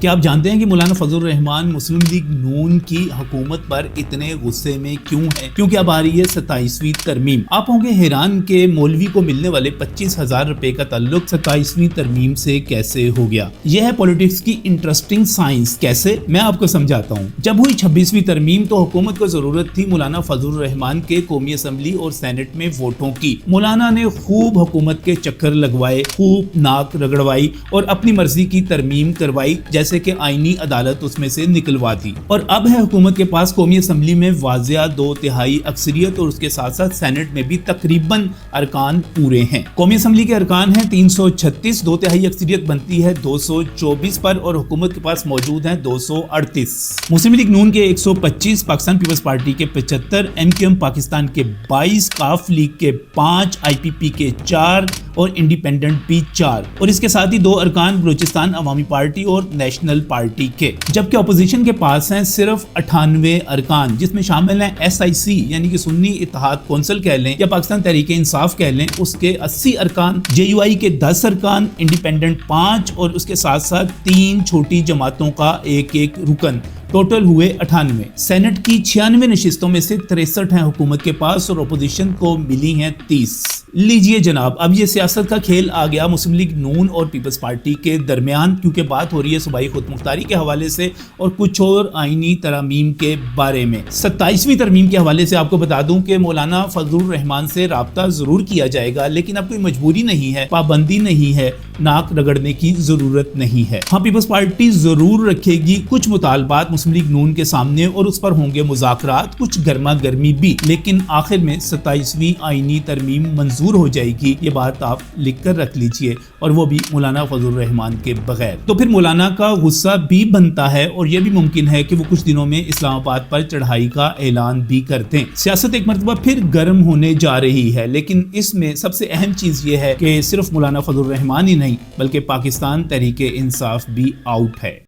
کیا آپ جانتے ہیں کہ مولانا فضل الرحمان مسلم لیگ نون کی حکومت پر اتنے غصے میں کیوں ہیں؟ کیونکہ اب آ رہی ہے 27ویں ترمیم۔ آپ ہوں گے حیران کہ مولوی کو ملنے والے 25,000 روپے کا تعلق 27ویں ترمیم سے کیسے ہو گیا۔ یہ ہے پولیٹکس کی انٹرسٹنگ سائنس۔ کیسے؟ میں آپ کو سمجھاتا ہوں۔ جب ہوئی 26ویں ترمیم تو حکومت کو ضرورت تھی مولانا فضل الرحمان کے قومی اسمبلی اور سینٹ میں ووٹوں کی۔ مولانا نے خوب حکومت کے چکر لگوائے، خوب ناک رگڑوائی اور اپنی مرضی کی ترمیم کروائی، جیسے کہ آئینی عدالت اس میں سے نکلوا دی۔ اور اب ہے حکومت کے پاس قومی اسمبلی میں واضح 2/3 اکثریت اور اس کے ساتھ ساتھ سینٹ میں بھی تقریباً ارکان پورے ہیں۔ قومی اسمبلی کے ارکان ہیں 336، 2/3 اکثریت بنتی ہے 224 پر اور حکومت کے پاس موجود ہیں 238۔ مسلم لیگ نون کے 125، پاکستان پیپلز پارٹی کے 75، ایم کیو ایم پاکستان کے 22، کاف لیگ کے 5، آئی پی پی کے 4 اور انڈیپینڈنٹ بھی 4، اور اس کے ساتھ ہی 2 ارکان بلوچستان عوامی پارٹی اور نیشنل پارٹی کے، جبکہ اپوزیشن کے پاس ہیں صرف 98 ارکان، جس میں شامل ہیں ایس آئی سی یعنی کہ سنی اتحاد کونسل کہہ لیں یا پاکستان تحریک انصاف کہہ لیں، اس کے 80 ارکان، جے یو آئی کے 10 ارکان، انڈیپینڈنٹ 5 اور اس کے ساتھ ساتھ 3 چھوٹی جماعتوں کا ایک رکن، ٹوٹل ہوئے 98۔ سینٹ کی 96 نشستوں میں سے 63 ہیں حکومت کے پاس اور اپوزیشن کو ملی ہیں 30۔ لیجئے جناب، اب یہ سیاست کا کھیل آ گیا مسلم لیگ نون اور پیپلز پارٹی کے درمیان، کیونکہ بات ہو رہی ہے صوبائی خود مختاری کے حوالے سے اور کچھ اور آئینی ترامیم کے بارے میں۔ 27ویں ترمیم کے حوالے سے آپ کو بتا دوں کہ مولانا فضل الرحمان سے رابطہ ضرور کیا جائے گا، لیکن اب کوئی مجبوری نہیں ہے، پابندی نہیں ہے، ناک رگڑنے کی ضرورت نہیں ہے۔ ہاں، پیپلز پارٹی ضرور رکھے گی کچھ مطالبات مسلم لیگ نون کے سامنے اور اس پر ہوں گے مذاکرات، کچھ گرما گرمی بھی، لیکن آخر میں 27ویں آئینی ترمیم منظور ہو جائے گی۔ یہ بات آپ لکھ کر رکھ لیجئے، اور وہ بھی مولانا فضل الرحمان کے بغیر۔ تو پھر مولانا کا غصہ بھی بنتا ہے اور یہ بھی ممکن ہے کہ وہ کچھ دنوں میں اسلام آباد پر چڑھائی کا اعلان بھی کر دیں۔ سیاست ایک مرتبہ پھر گرم ہونے جا رہی ہے، لیکن اس میں سب سے اہم چیز یہ ہے کہ صرف مولانا فضل الرحمان ہی نہیں بلکہ پاکستان تحریک انصاف بھی آؤٹ ہے۔